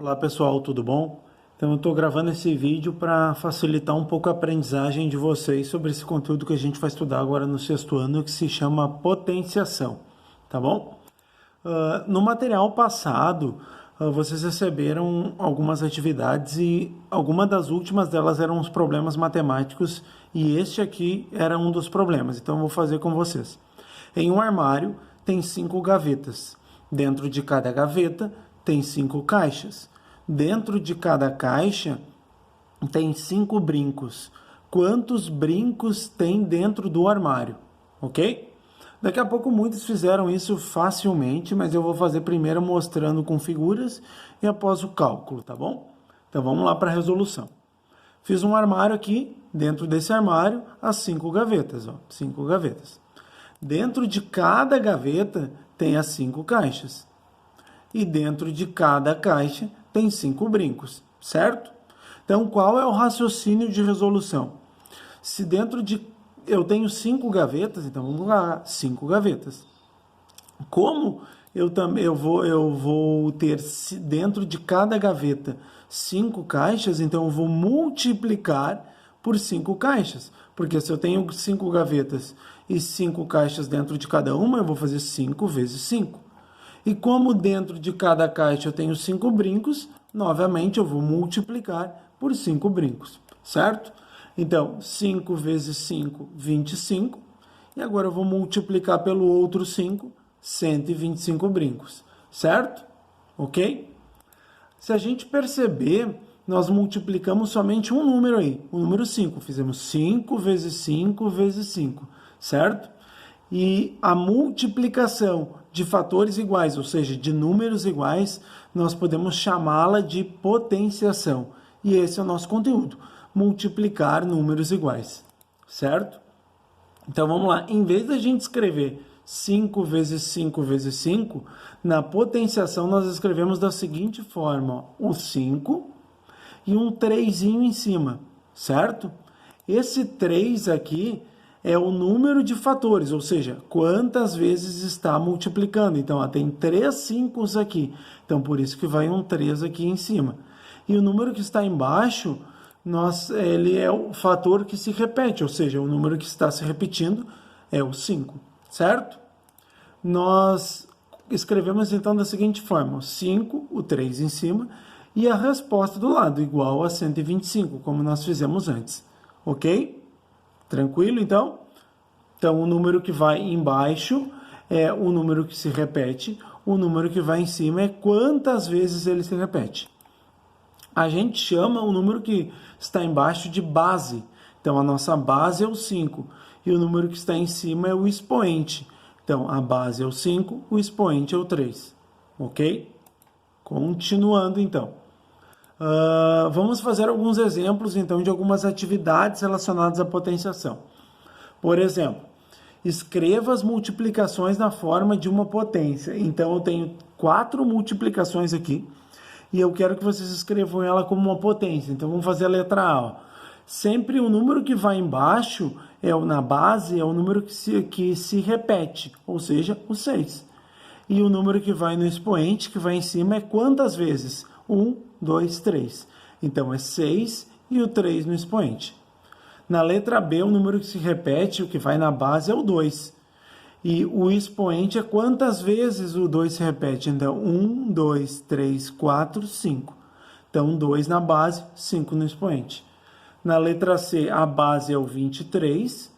Olá pessoal, tudo bom? Então eu estou gravando esse vídeo para facilitar um pouco a aprendizagem de vocês sobre esse conteúdo que a gente vai estudar agora no sexto ano, que se chama potenciação, tá bom? No material passado, vocês receberam algumas atividades e alguma das últimas delas eram os problemas matemáticos e este aqui era um dos problemas, então eu vou fazer com vocês. Em um armário tem 5 gavetas, dentro de cada gaveta tem 5 caixas. Dentro de cada caixa tem 5 brincos. Quantos brincos tem dentro do armário? Ok? Daqui a pouco muitos fizeram isso facilmente, mas eu vou fazer primeiro mostrando com figuras e após o cálculo, tá bom? Então vamos lá para a resolução. Fiz um armário aqui, dentro desse armário, as 5 gavetas, ó, 5 gavetas. Dentro de cada gaveta tem as 5 caixas. E dentro de cada caixa tem 5 brincos, certo? Então, qual é o raciocínio de resolução? Se dentro de... eu tenho 5 gavetas, então vamos lá, 5 gavetas. Como eu vou ter dentro de cada gaveta 5 caixas, então eu vou multiplicar por 5 caixas. Porque se eu tenho 5 gavetas e 5 caixas dentro de cada uma, eu vou fazer 5 vezes 5. E como dentro de cada caixa eu tenho 5 brincos, novamente eu vou multiplicar por 5 brincos, certo? Então, 5 vezes 5, 25. E agora eu vou multiplicar pelo outro 5, 125 brincos, certo? Ok? Se a gente perceber, nós multiplicamos somente um número aí, o número 5. Fizemos 5 vezes 5 vezes 5, certo? E a multiplicação de fatores iguais, ou seja, de números iguais, nós podemos chamá-la de potenciação. E esse é o nosso conteúdo, multiplicar números iguais, certo? Então vamos lá, em vez da gente escrever 5 vezes 5 vezes 5, na potenciação nós escrevemos da seguinte forma, ó, o 5 e um 3 em cima, certo? Esse 3 aqui é o número de fatores, ou seja, quantas vezes está multiplicando. Então, ó, tem 3 5 aqui, então por isso que vai um 3 aqui em cima. E o número que está embaixo, ele é o fator que se repete, ou seja, o número que está se repetindo é o 5, certo? Nós escrevemos então da seguinte forma, o 5, o 3 em cima, e a resposta do lado, igual a 125, como nós fizemos antes, ok? Tranquilo, então? Então, o número que vai embaixo é o número que se repete, o número que vai em cima é quantas vezes ele se repete. A gente chama o número que está embaixo de base. Então, a nossa base é o 5 e o número que está em cima é o expoente. Então, a base é o 5, o expoente é o 3. Ok? Continuando, então. Vamos fazer alguns exemplos, então, de algumas atividades relacionadas à potenciação. Por exemplo, escreva as multiplicações na forma de uma potência. Então, eu tenho 4 multiplicações aqui e eu quero que vocês escrevam ela como uma potência. Então, vamos fazer a letra A. Ó. Sempre o número que vai embaixo, na base, é o número que se repete, ou seja, o 6. E o número que vai no expoente, que vai em cima, é quantas vezes? 1, 2, 3. Então, é 6 e o 3 no expoente. Na letra B, o número que se repete, o que vai na base, é o 2. E o expoente é quantas vezes o 2 se repete. Então, 1, 2, 3, 4, 5. Então, 2 na base, 5 no expoente. Na letra C, a base é o 23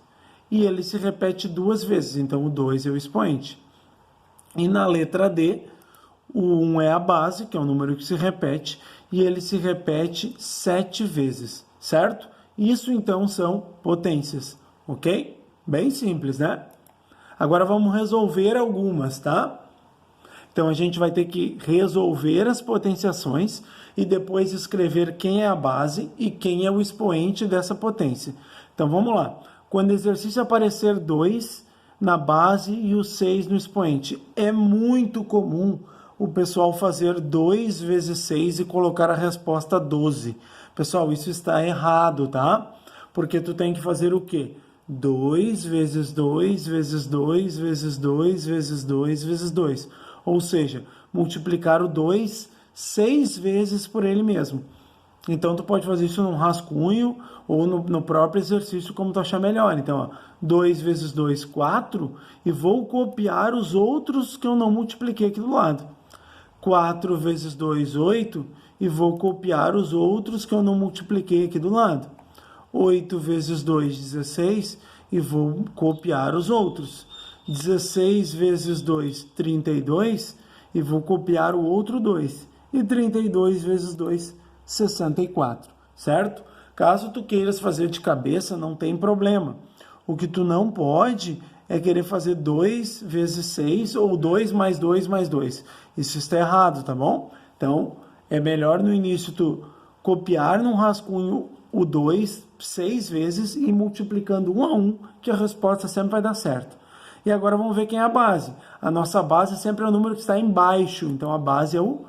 e ele se repete 2 vezes. Então, o 2 é o expoente. E na letra D, o 1 é a base, que é o número que se repete, e ele se repete 7 vezes, certo? Isso, então, são potências, ok? Bem simples, né? Agora, vamos resolver algumas, tá? Então, a gente vai ter que resolver as potenciações e depois escrever quem é a base e quem é o expoente dessa potência. Então, vamos lá. Quando o exercício aparecer 2 na base e o 6 no expoente, é muito comum o pessoal fazer 2 vezes 6 e colocar a resposta 12. Pessoal, isso está errado, tá? Porque tu tem que fazer o quê? 2 vezes 2 vezes 2 vezes 2 vezes 2 vezes 2. Ou seja, multiplicar o 2 6 vezes por ele mesmo. Então, tu pode fazer isso num rascunho ou no próprio exercício, como tu achar melhor. Então, 2 vezes 2, 4, e vou copiar os outros que eu não multipliquei aqui do lado. 4 vezes 2, 8, e vou copiar os outros que eu não multipliquei aqui do lado. 8 vezes 2, 16, e vou copiar os outros. 16 vezes 2, 32, e vou copiar o outro 2. E 32 vezes 2, 64, certo? Caso tu queiras fazer de cabeça, não tem problema. O que tu não pode é querer fazer 2 vezes 6 ou 2 mais 2 mais 2. Isso está errado, tá bom? Então, é melhor no início tu copiar num rascunho o 2 6 vezes e multiplicando 1 a 1, que a resposta sempre vai dar certo. E agora vamos ver quem é a base. A nossa base sempre é o número que está embaixo, então a base é o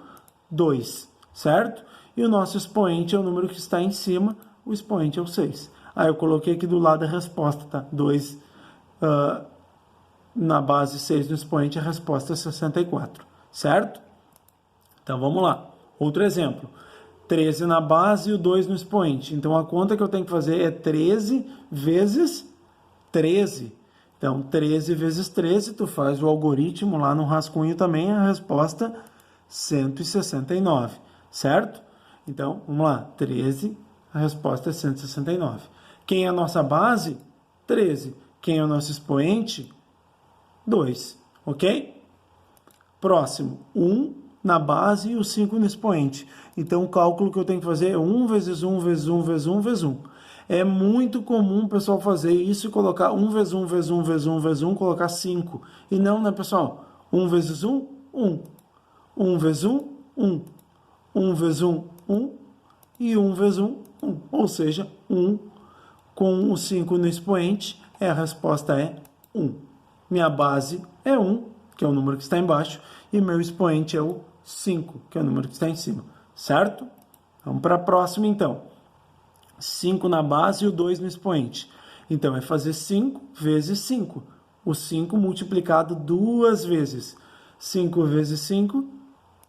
2, certo? E o nosso expoente é o número que está em cima, o expoente é o 6. Aí eu coloquei aqui do lado a resposta, tá? 2 na base, 6 no expoente, a resposta é 64, certo? Então vamos lá. Outro exemplo. 13 na base e o 2 no expoente. Então a conta que eu tenho que fazer é 13 vezes 13. Então 13 vezes 13, tu faz o algoritmo lá no rascunho também, a resposta 169, certo? Então, vamos lá, 13, a resposta é 169. Quem é a nossa base? 13. Quem é o nosso expoente? 2, ok? Próximo, 1 na base e o 5 no expoente. Então, o cálculo que eu tenho que fazer é 1 vezes 1 vezes 1 vezes 1 vezes 1. É muito comum o pessoal fazer isso e colocar 1 vezes 1 vezes 1 vezes 1 vezes 1, colocar 5. E não, né, pessoal? 1 vezes 1, 1. 1 vezes 1, 1. 1 vezes 1, 1. E 1 vezes 1, 1. Ou seja, 1 com o 5 no expoente, a resposta é 1. Minha base é 1, que é o número que está embaixo, e meu expoente é o 5, que é o número que está em cima, certo? Vamos para a próxima, então. 5 na base e o 2 no expoente. Então, é fazer 5 vezes 5. O 5 multiplicado 2 vezes. 5 vezes 5,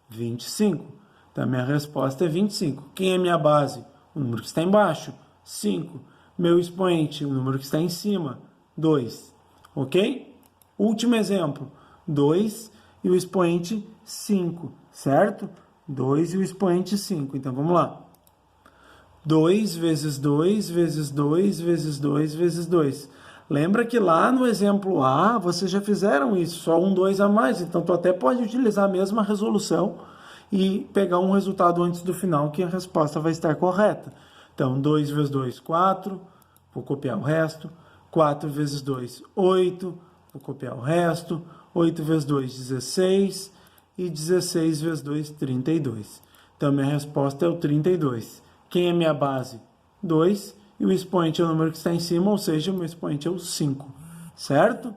25. Então, a minha resposta é 25. Quem é minha base? O número que está embaixo, 5. Meu expoente, o número que está em cima, 2. Ok? Último exemplo, 2 e o expoente 5, certo? 2 e o expoente 5. Então, vamos lá. 2 vezes 2 vezes 2 vezes 2 vezes 2. Lembra que lá no exemplo A, vocês já fizeram isso, só 2 a mais. Então, tu até pode utilizar a mesma resolução e pegar um resultado antes do final, que a resposta vai estar correta. Então, 2 vezes 2, 4. Vou copiar o resto. 4 vezes 2, 8. Vou copiar o resto. 8 vezes 2, 16. E 16 vezes 2, 32. Então, minha resposta é o 32. Quem é minha base? 2. E o expoente é o número que está em cima, ou seja, o meu expoente é o 5. Certo?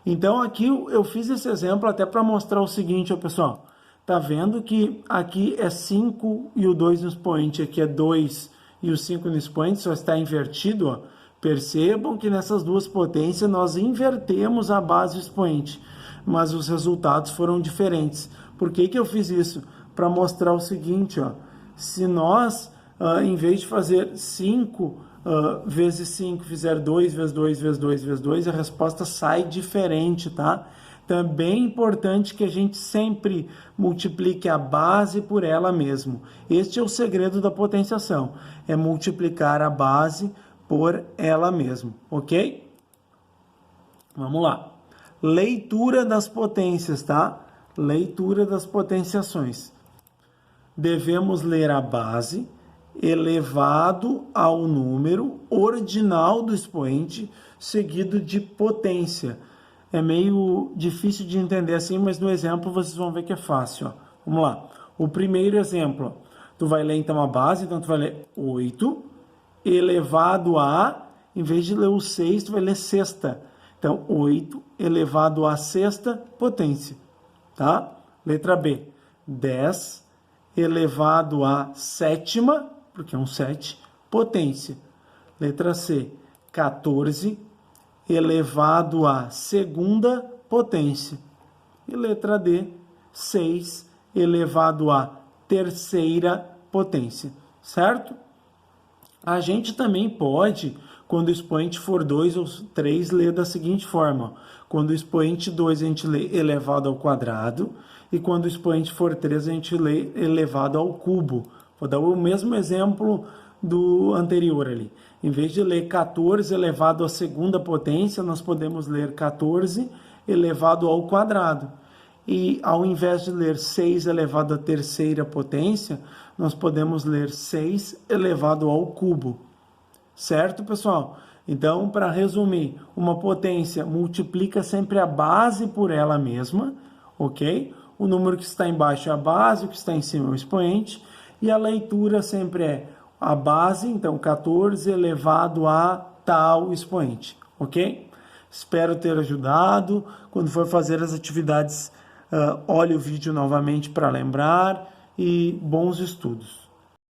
Então, aqui eu fiz esse exemplo até para mostrar o seguinte, ó, pessoal. Tá vendo que aqui é 5 e o 2 no expoente, aqui é 2 e o 5 no expoente, só está invertido, ó. Percebam que nessas duas potências nós invertemos a base e o expoente, mas os resultados foram diferentes. Por que eu fiz isso? Para mostrar o seguinte, ó. Se nós, em vez de fazer 5 vezes 5, fizer 2 vezes 2 vezes 2 vezes 2, a resposta sai diferente, tá? Então, é bem importante que a gente sempre multiplique a base por ela mesmo. Este é o segredo da potenciação, é multiplicar a base por ela mesma, ok? Vamos lá. Leitura das potências, tá? Leitura das potenciações. Devemos ler a base elevado ao número ordinal do expoente, seguido de potência. É meio difícil de entender assim, mas no exemplo vocês vão ver que é fácil. Ó. Vamos lá. O primeiro exemplo, ó. Tu vai ler então a base, então tu vai ler 8 elevado a, em vez de ler o 6, tu vai ler sexta. Então, 8 elevado a sexta potência. Tá? Letra B, 10 elevado a sétima, porque é um 7, potência. Letra C, 14 elevado à segunda potência. E letra D, 6 elevado à terceira potência, certo? A gente também pode, quando o expoente for 2 ou 3, ler da seguinte forma. Quando o expoente 2 a gente lê elevado ao quadrado, e quando o expoente for 3 a gente lê elevado ao cubo. Vou dar o mesmo exemplo do anterior ali. Em vez de ler 14 elevado à segunda potência, nós podemos ler 14 elevado ao quadrado. E ao invés de ler 6 elevado à terceira potência, nós podemos ler 6 elevado ao cubo. Certo, pessoal? Então, para resumir, uma potência multiplica sempre a base por ela mesma, ok? O número que está embaixo é a base, o que está em cima é o expoente, e a leitura sempre é a base, então 14 elevado a tal expoente, ok? Espero ter ajudado. Quando for fazer as atividades, olhe o vídeo novamente para lembrar e bons estudos.